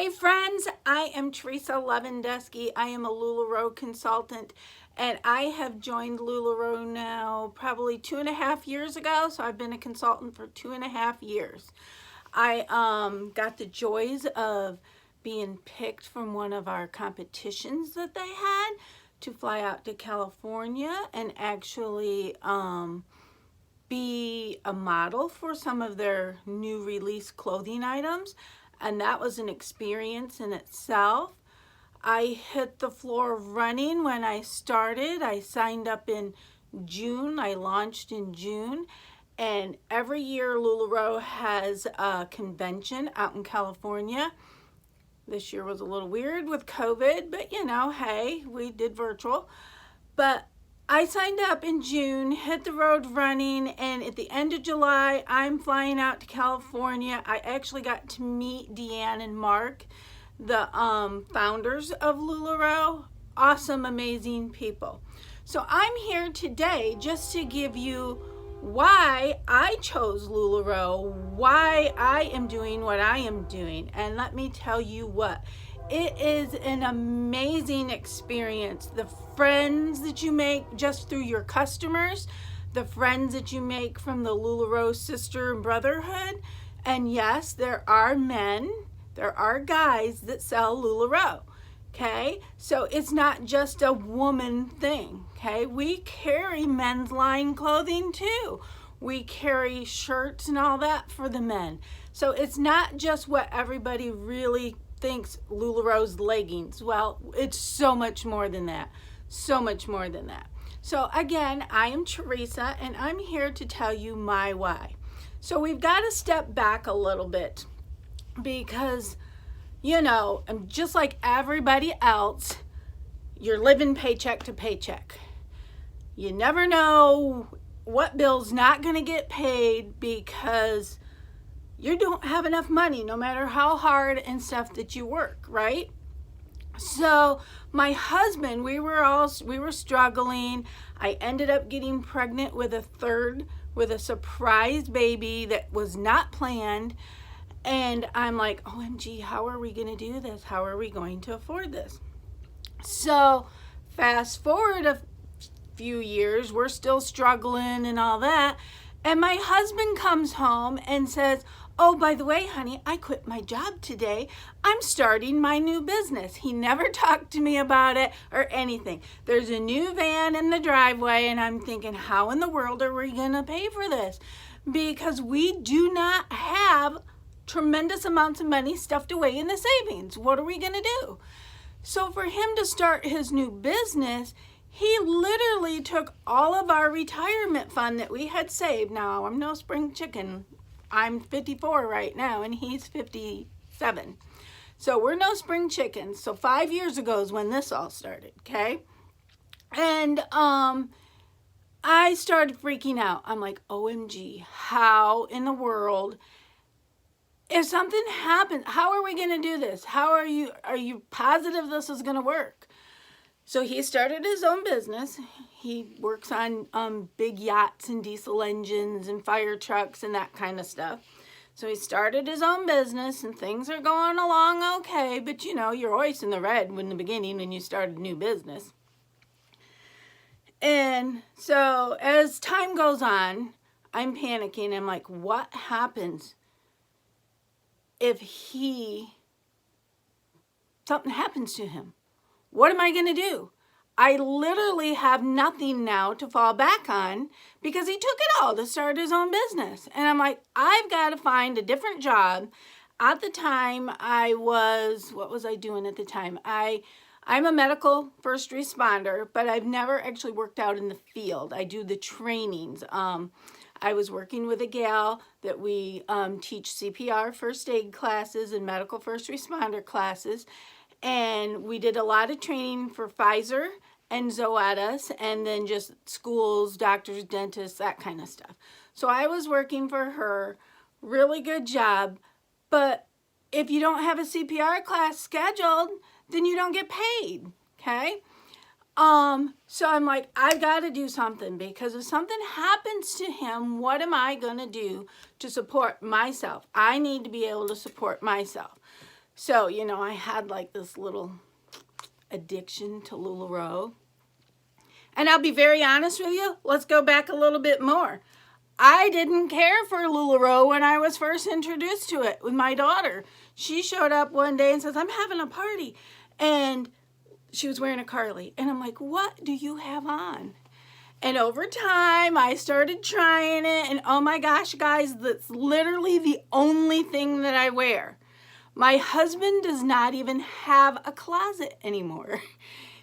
Hi friends, I am Teresa Lewandowski. I am a LuLaRoe consultant and I have joined LuLaRoe now probably 2.5 years ago. So I've been a consultant for 2.5 years. I got the joys of being picked from one of our competitions that they had to fly out to California and actually be a model for some of their new release clothing items, and that was an experience in itself. I hit the floor running when I started. I signed up in June. I launched in June, and every year LuLaRoe has a convention out in California. This year was a little weird with COVID, but you know, hey, we did virtual. But I signed up in June, hit the road running, and at the end of July, I'm flying out to California. I actually got to meet Deanne and Mark, the founders of LuLaRoe. Awesome, amazing people. So I'm here today just to give you why I chose LuLaRoe, why I am doing what I am doing. And let me tell you what. It is an amazing experience. The friends that you make just through your customers, the friends that you make from the LuLaRoe sister and brotherhood. And yes, there are men, there are guys that sell LuLaRoe. Okay, so it's not just a woman thing. Okay, we carry men's line clothing too. We carry shirts and all that for the men. So it's not just what everybody really thinks LuLaRoe's leggings. Well, it's so much more than that. So much more than that. So again, I am Teresa and I'm here to tell you my why. So we've got to step back a little bit because, you know, just like everybody else, you're living paycheck to paycheck. You never know what bill's not going to get paid because you don't have enough money no matter how hard and stuff that you work, right? So my husband, we were struggling. I ended up getting pregnant with a surprise baby that was not planned. And I'm like, OMG, how are we going to do this? How are we going to afford this? So fast forward a few years, we're still struggling and all that. And my husband comes home and says, oh, by the way, honey, I quit my job today. I'm starting my new business. He never talked to me about it or anything. There's a new van in the driveway, and I'm thinking, how in the world are we going to pay for this? Because we do not have tremendous amounts of money stuffed away in the savings. What are we going to do? So for him to start his new business, he literally took all of our retirement fund that we had saved. Now, I'm no spring chicken. I'm 54 right now, and he's 57. So we're no spring chickens. So 5 years ago is when this all started, okay? And I started freaking out. I'm like, OMG, how in the world, if something happens, how are we going to do this? Are you positive this is going to work? So he started his own business. He works on big yachts and diesel engines and fire trucks and that kind of stuff. So he started his own business and things are going along okay. But you know, you're always in the red in the beginning when you start a new business. And so as time goes on, I'm panicking. I'm like, what happens if something happens to him? What am I going to do? I literally have nothing now to fall back on because he took it all to start his own business. And I'm like, I've got to find a different job. At the time, what was I doing at the time? I'm a medical first responder, but I've never actually worked out in the field. I do the trainings. I was working with a gal that we teach CPR first aid classes and medical first responder classes. And we did a lot of training for Pfizer and Zoetis, and then just schools, doctors, dentists, that kind of stuff. So I was working for her, really good job. But if you don't have a CPR class scheduled, then you don't get paid, okay? So I'm like, I've got to do something because if something happens to him, what am I going to do to support myself? I need to be able to support myself. So, you know, I had like this little addiction to LuLaRoe. And I'll be very honest with you, let's go back a little bit more. I didn't care for LuLaRoe when I was first introduced to it with my daughter. She showed up one day and says, I'm having a party. And she was wearing a Carly. And I'm like, what do you have on? And over time, I started trying it. And oh my gosh, guys, that's literally the only thing that I wear. My husband does not even have a closet anymore.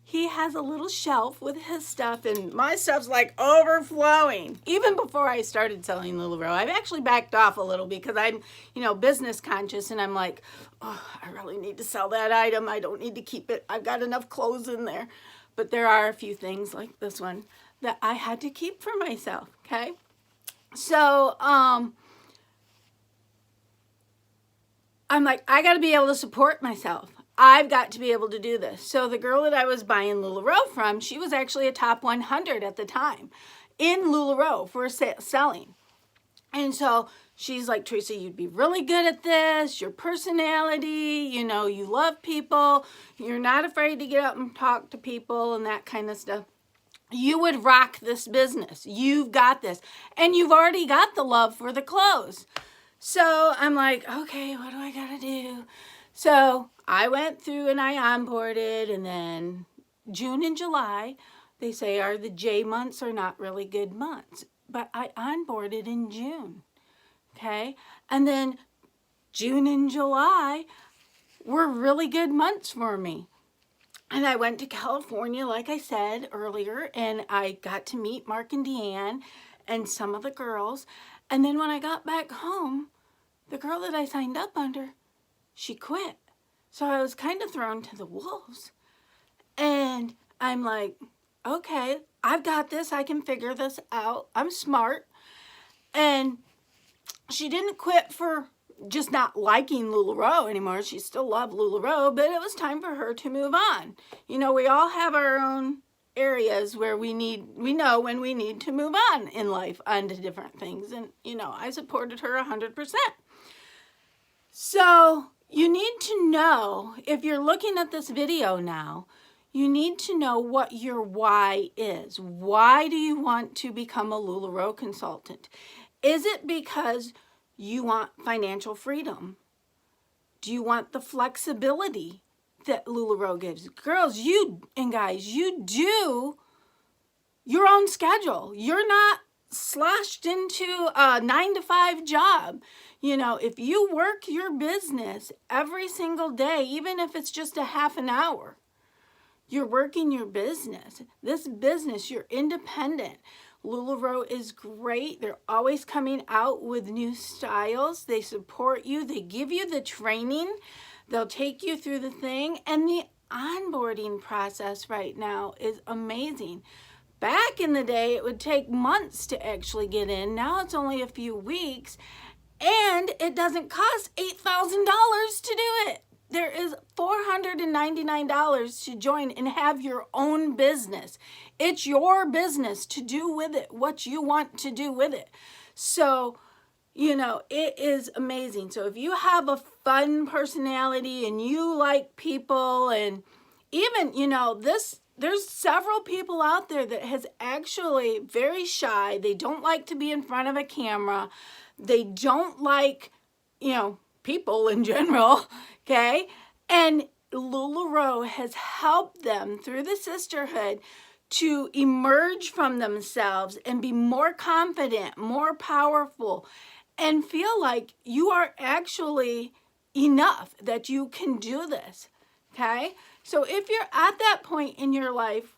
He has a little shelf with his stuff, and my stuff's like overflowing. Even before I started selling LuLaRoe, I've actually backed off a little because I'm, you know, business conscious, and I'm like, oh, I really need to sell that item. I don't need to keep it. I've got enough clothes in there. But there are a few things like this one that I had to keep for myself, okay? So, I'm like, I got to be able to support myself. I've got to be able to do this. So the girl that I was buying LuLaRoe from, she was actually a top 100 at the time in LuLaRoe for selling. And so she's like, Teresa, you'd be really good at this. Your personality, you know, you love people. You're not afraid to get up and talk to people and that kind of stuff. You would rock this business. You've got this. And you've already got the love for the clothes. So I'm like, okay, what do I got to do? So I went through and I onboarded, and then June and July, they say are the J months are not really good months. But I onboarded in June, okay? And then June and July were really good months for me. And I went to California, like I said earlier, and I got to meet Mark and Deanne and some of the girls. And then when I got back home, the girl that I signed up under, she quit. So I was kind of thrown to the wolves. And I'm like, okay, I've got this. I can figure this out. I'm smart. And she didn't quit for just not liking LuLaRoe anymore. She still loved LuLaRoe, but it was time for her to move on. You know, we all have our own areas where we know when we need to move on in life onto different things. And, you know, I supported her 100%. So you need to know, if you're looking at this video now, you need to know what your why is. Why do you want to become a LuLaRoe consultant? Is it because you want financial freedom? Do you want the flexibility that LuLaRoe gives? Girls, and guys, you do your own schedule. You're not slashed into a 9-to-5 job. You know, if you work your business every single day, even if it's just a half an hour, you're working your business. This business, you're independent. LuLaRoe is great. They're always coming out with new styles. They support you. They give you the training. They'll take you through the thing. And the onboarding process right now is amazing. Back in the day, it would take months to actually get in. Now it's only a few weeks. And it doesn't cost $8,000 to do it. There is $499 to join and have your own business. It's your business to do with it what you want to do with it. So, you know, it is amazing. So if you have a fun personality and you like people, and even, you know, there's several people out there that has actually very shy. They don't like to be in front of a camera. They don't like, you know, people in general, okay? And LuLaRoe has helped them through the sisterhood to emerge from themselves and be more confident, more powerful, and feel like you are actually enough, that you can do this, okay? So if you're at that point in your life,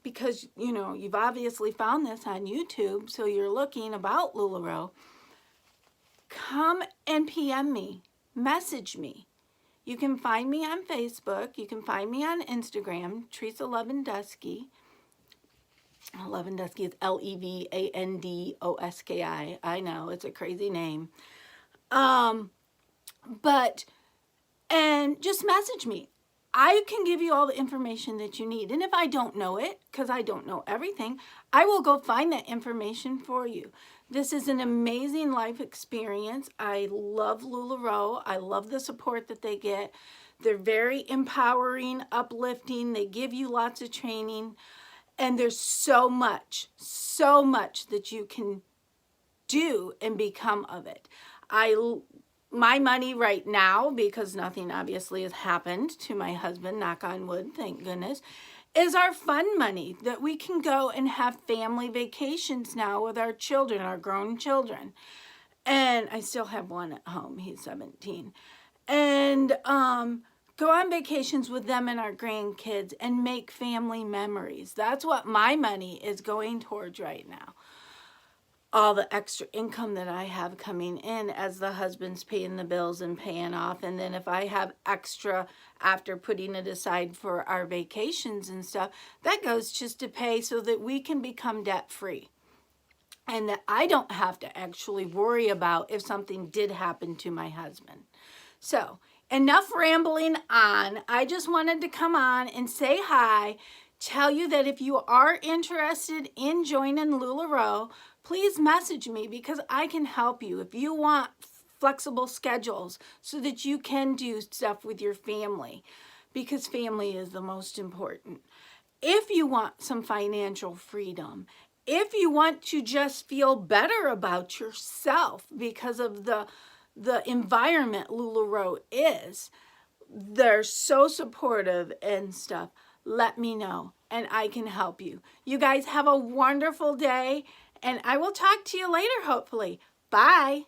because, you know, you've obviously found this on YouTube, so you're looking about LuLaRoe, come and PM me, message me. You can find me on Facebook. You can find me on Instagram, Teresa Levandusky. Levandusky is Levandoski. I know, it's a crazy name. And just message me. I can give you all the information that you need. And if I don't know it, because I don't know everything, I will go find that information for you. This is an amazing life experience. I love LuLaRoe. I love the support that they get. They're very empowering, uplifting. They give you lots of training. And there's so much that you can do and become of it. My money right now, because nothing obviously has happened to my husband, knock on wood, thank goodness, is our fun money that we can go and have family vacations now with our children, our grown children. And I still have one at home, he's 17. And go on vacations with them and our grandkids and make family memories. That's what my money is going towards right now. All the extra income that I have coming in as the husband's paying the bills and paying off. And then if I have extra after putting it aside for our vacations and stuff, that goes just to pay so that we can become debt free. And that I don't have to actually worry about if something did happen to my husband. So enough rambling on. I just wanted to come on and say hi, tell you that if you are interested in joining LuLaRoe, please message me because I can help you. If you want flexible schedules so that you can do stuff with your family, because family is the most important. If you want some financial freedom, if you want to just feel better about yourself because of the environment LuLaRoe is, they're so supportive and stuff. Let me know and I can help you. You guys have a wonderful day and I will talk to you later, hopefully. Bye.